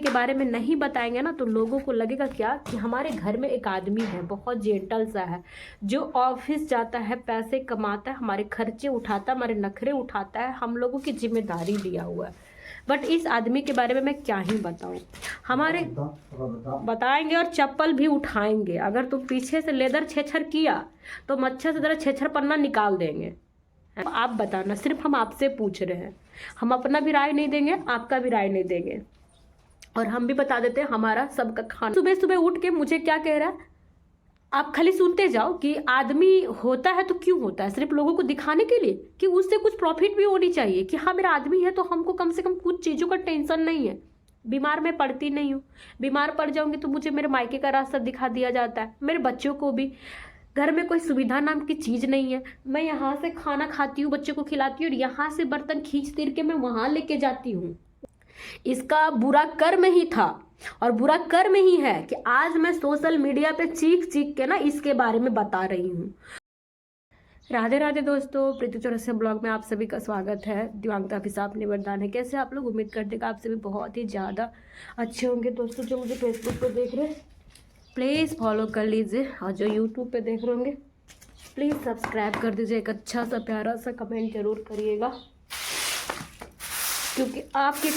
के बारे में नहीं बताएंगे ना तो लोगों को लगेगा क्या कि हमारे घर में एक आदमी है, बहुत जेंटल सा है, जो ऑफिस जाता है, पैसे कमाता है, हमारे खर्चे उठाता है, हमारे नखरे उठाता है, हम लोगों की जिम्मेदारी लिया हुआ है। बट इस आदमी के बारे में मैं क्या ही बताऊं। हमारे बताएंगे और चप्पल भी उठाएंगे। अगर तुम पीछे से लेदर छेछर किया तो मच्छर से जरा छेछर पन्ना निकाल देंगे। आप बताना, सिर्फ हम आपसे पूछ रहे हैं। हम अपना भी राय नहीं देंगे, आपका भी राय नहीं देंगे। और हम भी बता देते हैं हमारा सबका खाना। सुबह सुबह उठ के मुझे क्या कह रहा है, आप खाली सुनते जाओ कि आदमी होता है तो क्यों होता है, सिर्फ लोगों को दिखाने के लिए कि उससे कुछ प्रॉफिट भी होनी चाहिए कि हाँ मेरा आदमी है तो हमको कम से कम कुछ चीज़ों का टेंशन नहीं है। बीमार मैं पड़ती नहीं हूँ, बीमार पड़ जाऊंगी तो मुझे मेरे मायके का रास्ता दिखा दिया जाता है, मेरे बच्चों को भी। घर में कोई सुविधा नाम की चीज़ नहीं है। मैं यहाँ से खाना खाती हूँ, बच्चों को खिलाती हूँ और यहाँ से बर्तन खींच तीर के मैं वहाँ लेके जाती हूँ। इसका बुरा कर्म ही था और बुरा कर्म ही है कि आज मैं सोशल मीडिया पे चीख चीख के ना इसके बारे में बता रही हूँ। राधे राधे दोस्तों, प्रीति चौरसिया ब्लॉग में आप सभी का स्वागत है। दिव्यांगता के साथ निवरदान है। कैसे आप लोग? उम्मीद करते हैं आप सभी बहुत ही ज़्यादा अच्छे होंगे। दोस्तों जो मुझे फेसबुक पे देख रहे हैं प्लीज़ फॉलो कर लीजिए, और जो यूट्यूब पे देख रहे होंगे प्लीज़ सब्सक्राइब कर दीजिए। एक अच्छा सा प्यारा सा कमेंट जरूर करिएगा, क्योंकि आपके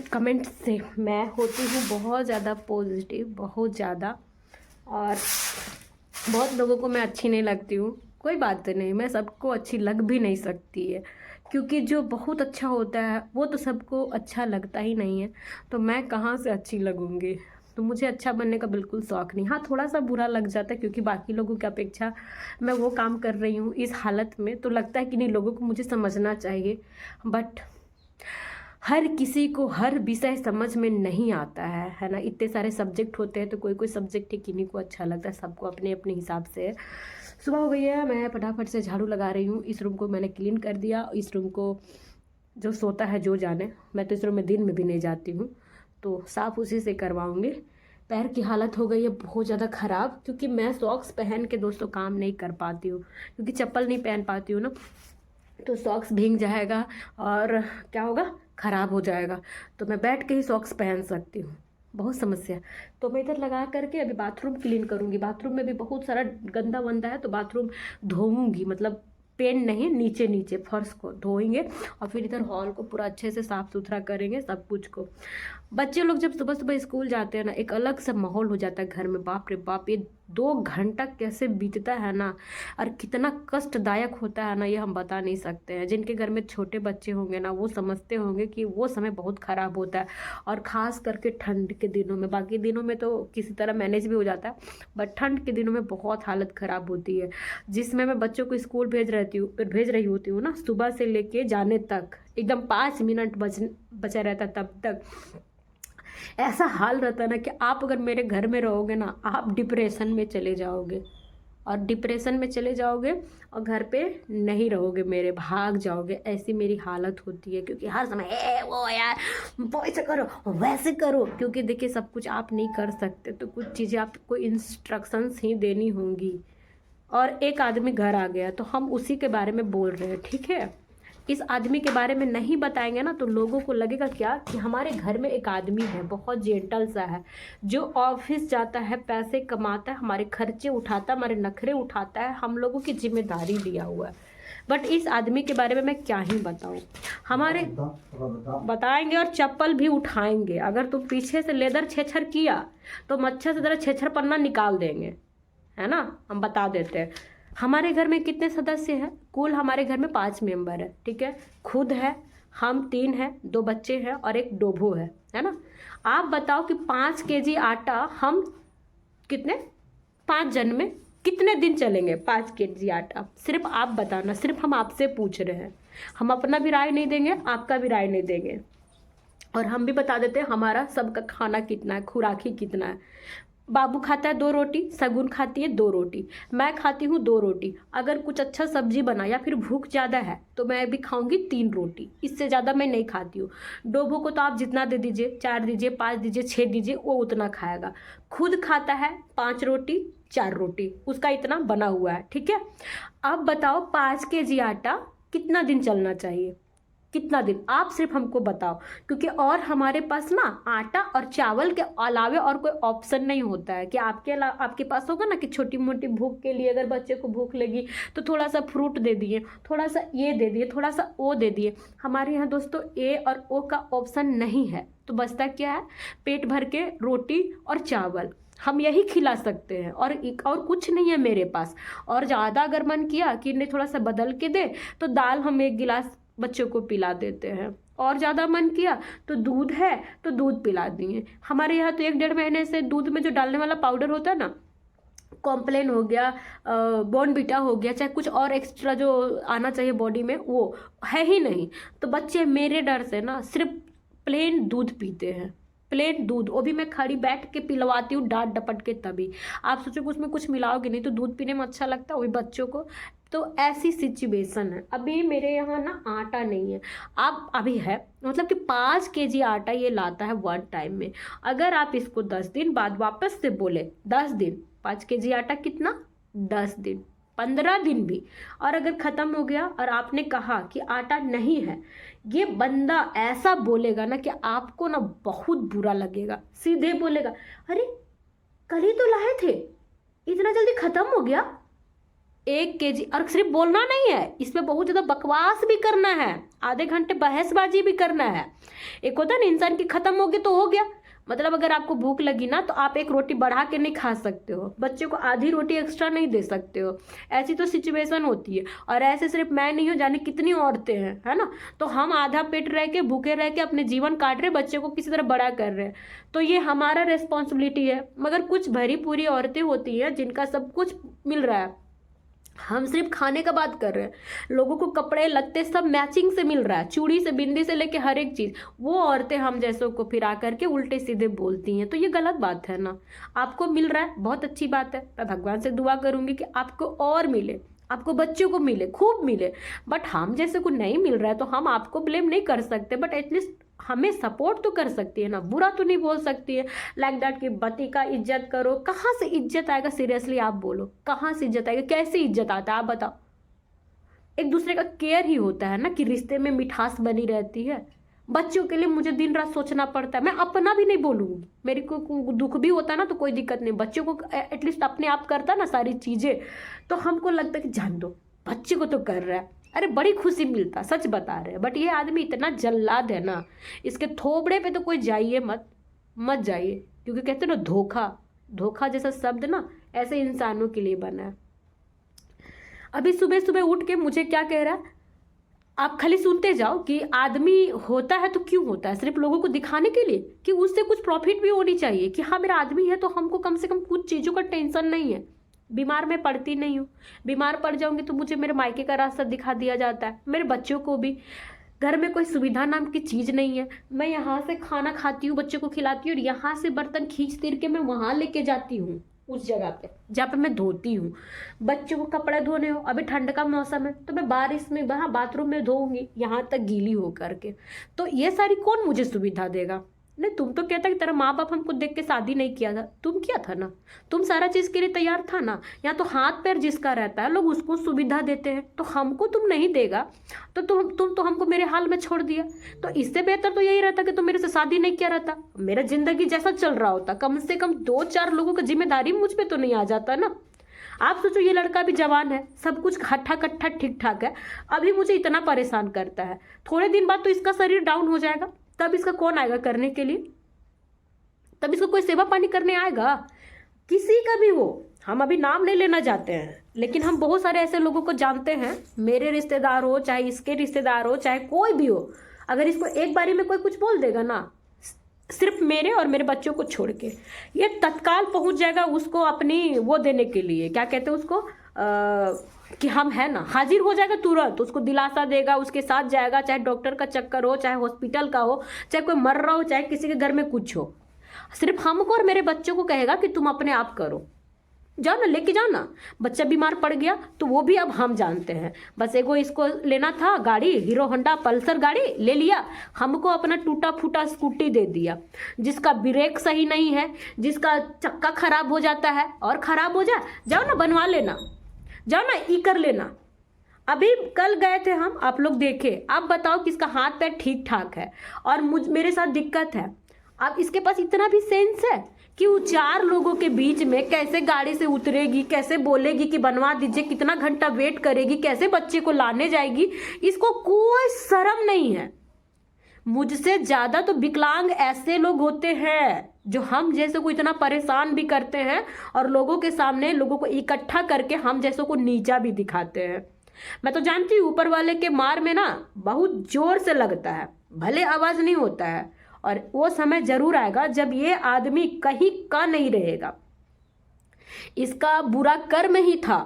कमेंट से मैं होती हूँ बहुत ज़्यादा पॉजिटिव, बहुत ज़्यादा। और बहुत लोगों को मैं अच्छी नहीं लगती हूँ, कोई बात नहीं, मैं सबको अच्छी लग भी नहीं सकती है, क्योंकि जो बहुत अच्छा होता है वो तो सबको अच्छा लगता ही नहीं है, तो मैं कहाँ से अच्छी लगूँगी। तो मुझे अच्छा बनने का बिल्कुल शौक़ नहीं। हाँ, थोड़ा सा बुरा लग जाता है क्योंकि बाकी लोगों की अपेक्षा मैं वो काम कर रही हूँ इस हालत में, तो लगता है कि नहीं, लोगों को मुझे समझना चाहिए। बट हर किसी को हर विषय समझ में नहीं आता है ना। इतने सारे सब्जेक्ट होते हैं तो कोई कोई सब्जेक्ट ही किन्हीं को अच्छा लगता है, सबको अपने अपने हिसाब से। सुबह हो गई है, मैं फटाफट से झाड़ू लगा रही हूँ। इस रूम को मैंने क्लीन कर दिया। इस रूम को जो सोता है जो जाने, मैं तो इस रूम में दिन में भी नहीं जाती हूँ, तो साफ़ उसी से करवाऊँगी। पैर की हालत हो गई है बहुत ज़्यादा ख़राब, क्योंकि मैं सॉक्स पहन के दोस्तों काम नहीं कर पाती हूँ, क्योंकि चप्पल नहीं पहन पाती हूँ ना, तो सॉक्स भीग जाएगा और क्या होगा, ख़राब हो जाएगा। तो मैं बैठ के ही सॉक्स पहन सकती हूँ, बहुत समस्या। तो मैं इधर लगा करके अभी बाथरूम क्लीन करूँगी। बाथरूम में भी बहुत सारा गंदा वंदा है, तो बाथरूम धोऊंगी, मतलब पेन नहीं, नीचे नीचे फर्श को धोएंगे और फिर इधर हॉल को पूरा अच्छे से साफ़ सुथरा करेंगे सब कुछ को। बच्चे लोग जब सुबह सुबह स्कूल जाते हैं ना, एक अलग सा माहौल हो जाता है घर में। बाप रे बाप, ये 2 घंटा कैसे बीतता है ना, और कितना कष्टदायक होता है ना, ये हम बता नहीं सकते हैं। जिनके घर में छोटे बच्चे होंगे ना वो समझते होंगे कि वो समय बहुत ख़राब होता है, और ख़ास करके ठंड के दिनों में। बाकी दिनों में तो किसी तरह मैनेज भी हो जाता है, बट ठंड के दिनों में बहुत हालत ख़राब होती है। जिसमें मैं बच्चों को स्कूल भेज रही होती हूँ ना, सुबह से लेके जाने तक एकदम 5 मिनट बचा रहता, तब तक ऐसा हाल रहता है ना कि आप अगर मेरे घर में रहोगे ना, आप डिप्रेशन में चले जाओगे, और डिप्रेशन में चले जाओगे और घर पे नहीं रहोगे मेरे, भाग जाओगे। ऐसी मेरी हालत होती है, क्योंकि हर समय वो यार वो ऐसे करो वैसे करो, क्योंकि देखिए सब कुछ आप नहीं कर सकते, तो कुछ चीज़ें आपको इंस्ट्रक्शंस ही देनी होंगी। और एक आदमी घर आ गया तो हम उसी के बारे में बोल रहे हैं, ठीक है। इस आदमी के बारे में नहीं बताएंगे ना तो लोगों को लगेगा क्या कि हमारे घर में एक आदमी है, बहुत जेंटल सा है, जो ऑफिस जाता है, पैसे कमाता है, हमारे खर्चे उठाता है, हमारे नखरे उठाता है, हम लोगों की जिम्मेदारी लिया हुआ है। बट इस आदमी के बारे में मैं क्या ही बताऊं। हमारे बताएंगे और चप्पल भी उठाएंगे। अगर तुम पीछे से लेदर छेछर किया तो मच्छर से जरा छेछर पन्ना निकाल देंगे, है ना। हम बता देते हैं हमारे घर में कितने सदस्य हैं। कुल हमारे घर में 5 मेंबर है, ठीक है। खुद है, हम 3 हैं, 2 बच्चे हैं और एक डोभो है ना। आप बताओ कि 5 केजी आटा हम कितने 5 जन में कितने दिन चलेंगे। 5 केजी आटा, सिर्फ आप बताना, सिर्फ हम आपसे पूछ रहे हैं। हम अपना भी राय नहीं देंगे, आपका भी राय नहीं देंगे। और हम भी बता देते हैं हमारा सबका खाना कितना है, खुराकी कितना है। बाबू खाता है 2 रोटी, सगुन खाती है 2 रोटी, मैं खाती हूँ 2 रोटी। अगर कुछ अच्छा सब्जी बना या फिर भूख ज़्यादा है तो मैं भी खाऊंगी 3 रोटी, इससे ज़्यादा मैं नहीं खाती हूँ। डोभो को तो आप जितना दे दीजिए, 4 दीजिए, 5 दीजिए, 6 दीजिए, वो उतना खाएगा। खुद खाता है 5 रोटी 4 रोटी, उसका इतना बना हुआ है, ठीक है। अब बताओ 5 केजी आटा कितना दिन चलना चाहिए। कितना दिन, आप सिर्फ हमको बताओ, क्योंकि और हमारे पास ना आटा और चावल के अलावे और कोई ऑप्शन नहीं होता है कि आपके पास होगा ना कि छोटी मोटी भूख के लिए अगर बच्चे को भूख लगी तो थोड़ा सा फ्रूट दे दिए, थोड़ा सा ये दे दिए, थोड़ा सा वो दे दिए। हमारे यहाँ दोस्तों ए और ओ का ऑप्शन नहीं है, तो बचता क्या है, पेट भर के रोटी और चावल हम यही खिला सकते हैं, और कुछ नहीं है मेरे पास। और ज़्यादा अगर मन किया कि इन्हें थोड़ा सा बदल के दे तो दाल हम 1 गिलास बच्चों को पिला देते हैं, और ज़्यादा मन किया तो दूध है तो दूध पिला दिए। हमारे यहाँ तो 1-1.5 महीने से दूध में जो डालने वाला पाउडर होता है ना, कॉम्प्लेन हो गया, बॉर्नवीटा हो गया, चाहे कुछ और एक्स्ट्रा जो आना चाहिए बॉडी में, वो है ही नहीं। तो बच्चे मेरे डर से ना सिर्फ प्लेन दूध पीते हैं, प्लेन दूध, वो भी मैं खड़ी बैठ के पिलवाती हूँ डांट डपट के। तभी आप सोचो कि उसमें कुछ मिलाओगे नहीं तो दूध पीने में अच्छा लगता है, वो भी बच्चों को। तो ऐसी सिचुएशन है। अभी मेरे यहाँ ना आटा नहीं है, आप अभी है मतलब कि 5 केजी आटा ये लाता है 1 टाइम में। अगर आप इसको 10 दिन बाद वापस से बोले, 10 दिन 5 केजी आटा कितना, 10 दिन, 15 दिन भी, और अगर ख़त्म हो गया और आपने कहा कि आटा नहीं है, ये बंदा ऐसा बोलेगा ना कि आपको ना बहुत बुरा लगेगा। सीधे बोलेगा, अरे कल ही तो लाए थे, इतना जल्दी ख़त्म हो गया 1 केजी। और सिर्फ बोलना नहीं है, इसमें बहुत ज़्यादा बकवास भी करना है, आधे घंटे बहसबाजी भी करना है। एक होता है ना इंसान की ख़त्म हो गया तो हो गया, मतलब अगर आपको भूख लगी ना तो आप 1 रोटी बढ़ा के नहीं खा सकते हो, बच्चे को आधी रोटी एक्स्ट्रा नहीं दे सकते हो। ऐसी तो सिचुएशन होती है। और ऐसे सिर्फ मैं नहीं हूँ, जाने कितनी औरतें हैं, है ना। तो हम आधा पेट रह के, भूखे रह के अपने जीवन काट रहे, बच्चे को किसी तरह बड़ा कर रहे हैं, तो ये हमारा रिस्पॉन्सिबिलिटी है। मगर कुछ भरी पूरी औरतें होती हैं जिनका सब कुछ मिल रहा है, हम सिर्फ खाने का बात कर रहे हैं। लोगों को कपड़े लत्ते सब मैचिंग से मिल रहा है, चूड़ी से बिंदी से लेके हर एक चीज़। वो औरतें हम जैसों को फिरा करके उल्टे सीधे बोलती हैं, तो ये गलत बात है ना। आपको मिल रहा है, बहुत अच्छी बात है, मैं भगवान से दुआ करूंगी कि आपको और मिले, आपको बच्चों को मिले, खूब मिले। बट हम जैसे को नहीं मिल रहा है तो हम आपको ब्लेम नहीं कर सकते, बट एटलीस्ट हमें सपोर्ट तो कर सकती है ना, बुरा तो नहीं बोल सकती है लाइक दैट कि पति का इज्जत करो। कहाँ से इज्जत आएगा, सीरियसली आप बोलो, कहाँ से इज्जत आएगा, कैसे इज्जत आता है आप बताओ। एक दूसरे का केयर ही होता है ना कि रिश्ते में मिठास बनी रहती है। बच्चों के लिए मुझे दिन रात सोचना पड़ता है, मैं अपना भी नहीं बोलूँगी, मेरे को दुख भी होता है ना तो कोई दिक्कत नहीं, बच्चों को एटलीस्ट अपने आप करता ना सारी चीज़ें, तो हमको लगता है कि जान दो बच्चे को तो कर रहा है, अरे बड़ी खुशी मिलता, सच बता रहे हैं। बट ये आदमी इतना जल्लाद है ना, इसके थोबड़े पे तो कोई जाइए मत जाइए, क्योंकि कहते हैं ना धोखा जैसा शब्द ना ऐसे इंसानों के लिए बना है। अभी सुबह सुबह उठ के मुझे क्या कह रहा है, आप खाली सुनते जाओ कि आदमी होता है तो क्यों होता है, सिर्फ लोगों को दिखाने के लिए कि उससे कुछ प्रॉफिट भी होनी चाहिए कि हाँ मेरा आदमी है तो हमको कम से कम कुछ चीज़ों का टेंशन नहीं है। बीमार मैं पड़ती नहीं हूँ, बीमार पड़ जाऊंगी तो मुझे मेरे मायके का रास्ता दिखा दिया जाता है, मेरे बच्चों को भी। घर में कोई सुविधा नाम की चीज़ नहीं है, मैं यहाँ से खाना खाती हूँ, बच्चों को खिलाती हूँ, और यहाँ से बर्तन खींच तीर के मैं वहाँ लेके जाती हूँ उस जगह पे जहाँ पे मैं धोती हूँ। बच्चों को कपड़े धोने हो, अभी ठंड का मौसम है तो मैं बारिश में वहाँ बाथरूम में धोऊंगी, यहाँ तक गीली हो करके। तो ये सारी कौन मुझे सुविधा देगा। नहीं, तुम तो कहता कि तेरा माँ बाप हमको देख के शादी नहीं किया था, तुम किया था ना, तुम सारा चीज़ के लिए तैयार था ना। या तो हाथ पैर जिसका रहता है लोग उसको सुविधा देते हैं, तो हमको तुम नहीं देगा तो तुम तो हमको मेरे हाल में छोड़ दिया। तो इससे बेहतर तो यही रहता कि तुम मेरे से शादी नहीं किया रहता, मेरा जिंदगी जैसा चल रहा होता, कम से कम 2-4 लोगों की जिम्मेदारी मुझ पर तो नहीं आ जाता ना। आप सोचो ये लड़का भी जवान है, सब कुछ हट्ठा कट्ठा ठीक ठाक है, अभी मुझे इतना परेशान करता है, थोड़े दिन बाद तो इसका शरीर डाउन हो जाएगा, तब इसका कौन आएगा करने के लिए, तब इसको कोई सेवा पानी करने आएगा, किसी का भी हो। हम अभी नाम नहीं लेना चाहते हैं, लेकिन हम बहुत सारे ऐसे लोगों को जानते हैं, मेरे रिश्तेदार हो चाहे इसके रिश्तेदार हो चाहे कोई भी हो, अगर इसको एक बारी में कोई कुछ बोल देगा ना, सिर्फ मेरे और मेरे बच्चों को छोड़ के, ये तत्काल पहुंच जाएगा उसको अपनी वो देने के लिए, क्या कहते हैं उसको, कि हम है ना, हाजिर हो जाएगा तुरंत, उसको दिलासा देगा, उसके साथ जाएगा, चाहे डॉक्टर का चक्कर हो, चाहे हॉस्पिटल का हो, चाहे कोई मर रहा हो, चाहे किसी के घर में कुछ हो, सिर्फ हमको और मेरे बच्चों को कहेगा कि तुम अपने आप करो, जाओ ना, लेके जाओ ना। बच्चा बीमार पड़ गया तो वो भी अब हम जानते हैं, बस एगो इसको लेना था गाड़ी, हीरो होंडा पल्सर गाड़ी ले लिया, हमको अपना टूटा फूटा स्कूटी दे दिया, जिसका ब्रेक सही नहीं है, जिसका चक्का खराब हो जाता है, और खराब हो जाए जाओ ना बनवा लेना, जाओ ना ई कर लेना। अभी कल गए थे हम, आप लोग देखे। अब बताओ किसका हाथ पैर ठीक ठाक है और मेरे साथ दिक्कत है। अब इसके पास इतना भी सेंस है कि वो 4 लोगों के बीच में कैसे गाड़ी से उतरेगी, कैसे बोलेगी कि बनवा दीजिए, कितना घंटा वेट करेगी, कैसे बच्चे को लाने जाएगी। इसको कोई शर्म नहीं है। मुझसे ज्यादा तो विकलांग ऐसे लोग होते हैं जो हम जैसे को इतना परेशान भी करते हैं और लोगों के सामने लोगों को इकट्ठा करके हम जैसों को नीचा भी दिखाते हैं। मैं तो जानती हूँ ऊपर वाले के मार में ना बहुत जोर से लगता है, भले आवाज नहीं होता है। और वो समय जरूर आएगा जब ये आदमी कहीं का नहीं रहेगा। इसका बुरा कर्म ही था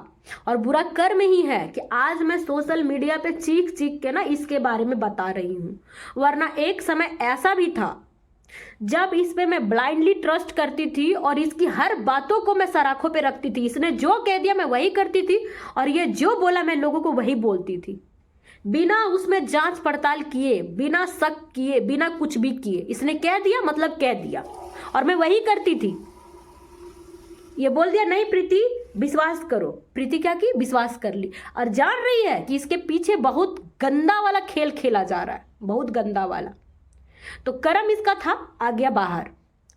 और बुरा कर्म ही है कि आज मैं सोशल मीडिया पे चीख चीख के ना इसके बारे में बता रही हूँ। वरना एक समय ऐसा भी था जब इस पे मैं ब्लाइंडली ट्रस्ट करती थी और इसकी हर बातों को मैं सराखों पे रखती थी। इसने जो कह दिया मैं वही करती थी और ये जो बोला मैं लोगों को वही बोलती थी, बिना उसमें जांच पड़ताल किए, बिना शक किए, बिना कुछ भी किए। इसने कह दिया मतलब कह दिया और मैं वही करती थी। ये बोल दिया नहीं प्रीति विश्वास करो, प्रीति क्या की विश्वास कर ली और जान रही है कि इसके पीछे बहुत गंदा वाला खेल खेला जा रहा है, बहुत गंदा वाला। तो कर्म इसका था, आ गया बाहर।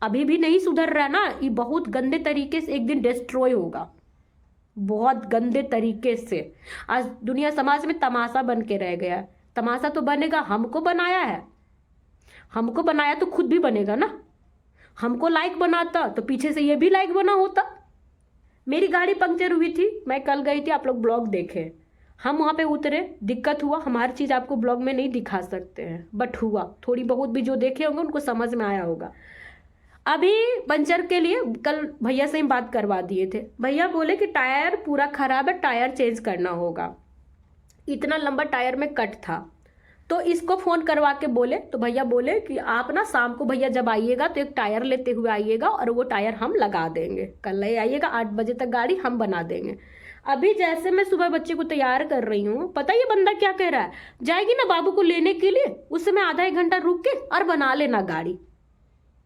अभी भी नहीं सुधर रहा ना, ये बहुत गंदे तरीके से एक दिन डिस्ट्रॉय होगा, बहुत गंदे तरीके से। आज दुनिया समाज में तमाशा बन के रह गया। तमाशा तो बनेगा, हमको बनाया है, हमको बनाया तो खुद भी बनेगा ना। हमको लाइक बनाता तो पीछे से ये भी लाइक बना होता। मेरी गाड़ी पंक्चर हुई थी, मैं कल गई थी, आप लोग ब्लॉग देखे। हम वहाँ पे उतरे, दिक्कत हुआ, हम हर चीज़ आपको ब्लॉग में नहीं दिखा सकते हैं, बट हुआ थोड़ी बहुत भी। जो देखे होंगे उनको समझ में आया होगा। अभी पंचर के लिए कल भैया से ही बात करवा दिए थे। भैया बोले कि टायर पूरा खराब है, टायर चेंज करना होगा। इतना लंबा टायर में कट था तो इसको फ़ोन करवा के बोले, तो भैया बोले कि आप ना शाम को भैया जब आइएगा तो एक टायर लेते हुए आइएगा और वो टायर हम लगा देंगे। कल ले आइएगा, 8 बजे तक गाड़ी हम बना देंगे। अभी जैसे मैं सुबह बच्चे को तैयार कर रही हूँ, पता ये बंदा क्या कह रहा है, जाएगी ना बाबू को लेने के लिए, उस समय आधा 1 घंटा रुक के और बना लेना गाड़ी।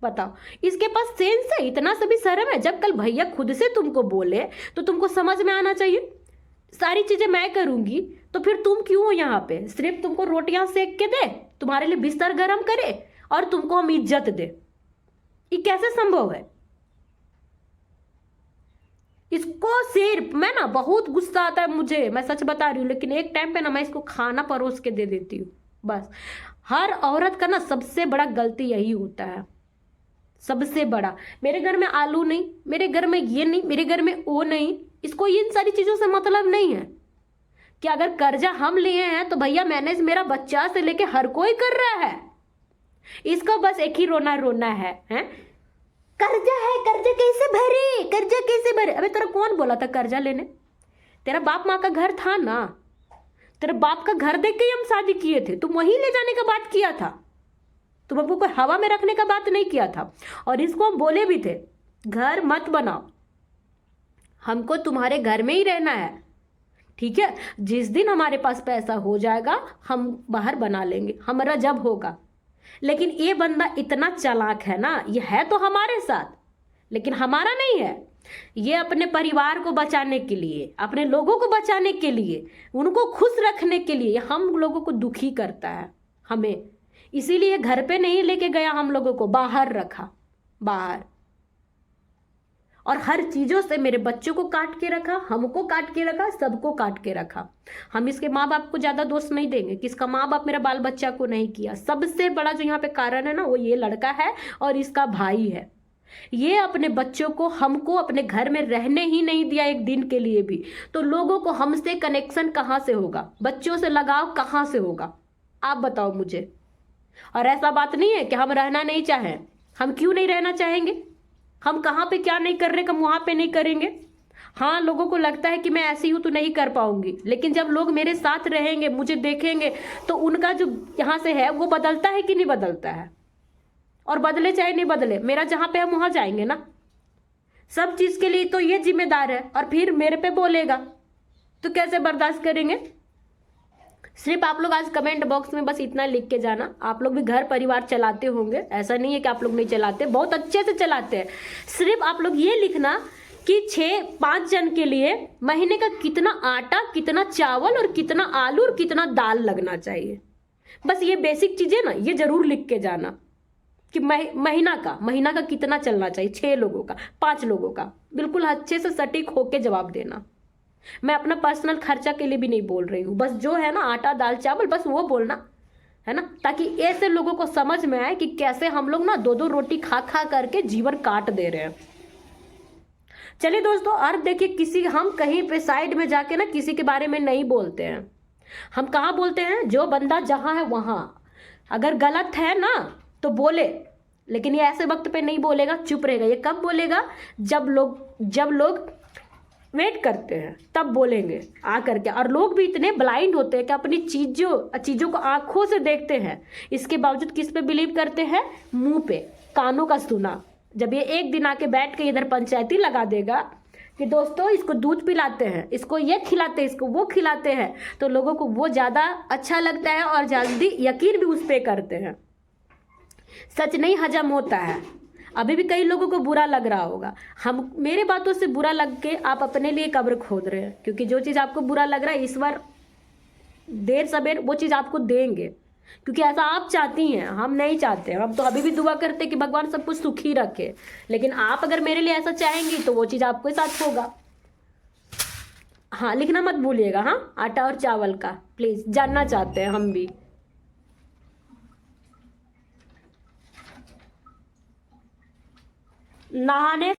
बताओ इसके पास सेंस है, इतना सा भी शर्म है। जब कल भैया खुद से तुमको बोले तो तुमको समझ में आना चाहिए। सारी चीजें मैं करूंगी तो फिर तुम क्यों हो यहाँ पे? सिर्फ तुमको रोटियां सेक के दे, तुम्हारे लिए बिस्तर गर्म करे और तुमको हम इज्जत दे, ये कैसे संभव है? इसको सिर्फ मैं ना बहुत गुस्सा आता है मुझे, मैं सच बता रही हूँ। लेकिन एक टाइम पे ना मैं इसको खाना परोस के दे देती हूँ बस। हर औरत का ना सबसे बड़ा गलती यही होता है, सबसे बड़ा। मेरे घर में आलू नहीं, मेरे घर में ये नहीं, मेरे घर में वो नहीं। इसको इन सारी चीजों से मतलब नहीं है कि अगर कर्जा हम लिए हैं तो भैया मैनेज मेरा बच्चा से लेके हर कोई कर रहा है। इसका बस एक ही रोना रोना है, कर्जा है, कर्जा कैसे भरे, कर्जा कैसे भरे। अबे तेरा कौन बोला था कर्जा लेने? तेरा बाप माँ का घर था ना, तेरे बाप का घर देख के ही हम शादी किए थे। तुम वहीं ले जाने का बात किया था, तुम हमको कोई हवा में रखने का बात नहीं किया था। और इसको हम बोले भी थे घर मत बनाओ, हमको तुम्हारे घर में ही रहना है, ठीक है? जिस दिन हमारे पास पैसा हो जाएगा हम बाहर बना लेंगे, हमारा जब होगा। लेकिन ये बंदा इतना चालाक है ना, ये है तो हमारे साथ लेकिन हमारा नहीं है। ये अपने परिवार को बचाने के लिए, अपने लोगों को बचाने के लिए, उनको खुश रखने के लिए हम लोगों को दुखी करता है हमें। इसीलिए घर पे नहीं लेके गया, हम लोगों को बाहर रखा, बाहर। और हर चीजों से मेरे बच्चों को काट के रखा, हमको काट के रखा, सबको काट के रखा। हम इसके माँ बाप को ज्यादा दोष नहीं देंगे कि इसका माँ बाप मेरा बाल बच्चा को नहीं किया। सबसे बड़ा जो यहाँ पे कारण है ना, वो ये लड़का है और इसका भाई है। ये अपने बच्चों को, हमको अपने घर में रहने ही नहीं दिया एक दिन के लिए भी। तो लोगों को हमसे कनेक्शन कहाँ से होगा, बच्चों से लगाव कहाँ से होगा, आप बताओ मुझे। और ऐसा बात नहीं है कि हम रहना नहीं चाहें, हम क्यों नहीं रहना चाहेंगे? हम कहाँ पे क्या नहीं कर रहे, हम वहाँ पे नहीं करेंगे। हाँ, लोगों को लगता है कि मैं ऐसी हूँ तो नहीं कर पाऊंगी, लेकिन जब लोग मेरे साथ रहेंगे, मुझे देखेंगे, तो उनका जो यहाँ से है वो बदलता है कि नहीं बदलता है? और बदले चाहे नहीं बदले, मेरा जहाँ पे हम वहाँ जाएंगे ना। सब चीज़ के लिए तो ये जिम्मेदार है और फिर मेरे पे बोलेगा तो कैसे बर्दाश्त करेंगे? सिर्फ आप लोग आज कमेंट बॉक्स में बस इतना लिख के जाना, आप लोग भी घर परिवार चलाते होंगे, ऐसा नहीं है कि आप लोग नहीं चलाते, बहुत अच्छे से चलाते हैं। सिर्फ आप लोग ये लिखना कि 6-5 जन के लिए महीने का कितना आटा, कितना चावल और कितना आलू और कितना दाल लगना चाहिए। बस ये बेसिक चीजें ना ये जरूर लिख के जाना कि महीना का कितना चलना चाहिए, 6 लोगों का, 5 लोगों का, बिल्कुल अच्छे से सटीक होके जवाब देना। मैं अपना पर्सनल खर्चा के लिए भी नहीं बोल रही हूँ, बस जो है ना आटा दाल चावल बस वो बोलना है ना, ताकि ऐसे लोगों को समझ में आए कि कैसे हम लोग ना 2-2 रोटी खा खा करके जीवन काट दे रहे हैं। चलिए दोस्तों, और देखिए हम कहीं पे साइड में जाके ना किसी के बारे में नहीं बोलते हैं। हम कहाँ बोलते हैं, जो बंदा जहां है वहां, अगर गलत है ना तो बोले, लेकिन ये ऐसे वक्त पे नहीं बोलेगा, चुप रहेगा। ये कब बोलेगा, जब लोग वेट करते हैं तब बोलेंगे आ करके। और लोग भी इतने ब्लाइंड होते हैं कि अपनी चीजों को आंखों से देखते हैं, इसके बावजूद किस पे बिलीव करते हैं, मुंह पे, कानों का सुना। जब ये एक दिन आके बैठ के इधर पंचायती लगा देगा कि दोस्तों इसको दूध पिलाते हैं, इसको ये खिलाते हैं, इसको वो खिलाते हैं, तो लोगों को वो ज़्यादा अच्छा लगता है और जल्दी यकीन भी उस पर करते हैं। सच नहीं हजम होता है। अभी भी कई लोगों को बुरा लग रहा होगा, हम मेरे बातों से बुरा लग के आप अपने लिए कब्र खोद रहे हैं, क्योंकि जो चीज़ आपको बुरा लग रहा है इस बार देर सवेर वो चीज़ आपको देंगे, क्योंकि ऐसा आप चाहती हैं, हम नहीं चाहते। हम तो अभी भी दुआ करते कि भगवान सब कुछ सुखी रखे, लेकिन आप अगर मेरे लिए ऐसा चाहेंगी तो वो चीज़ आपके साथ होगा। हाँ, लिखना मत भूलिएगा। हाँ, आटा और चावल का प्लीज़, जानना चाहते हैं हम भी। नहाने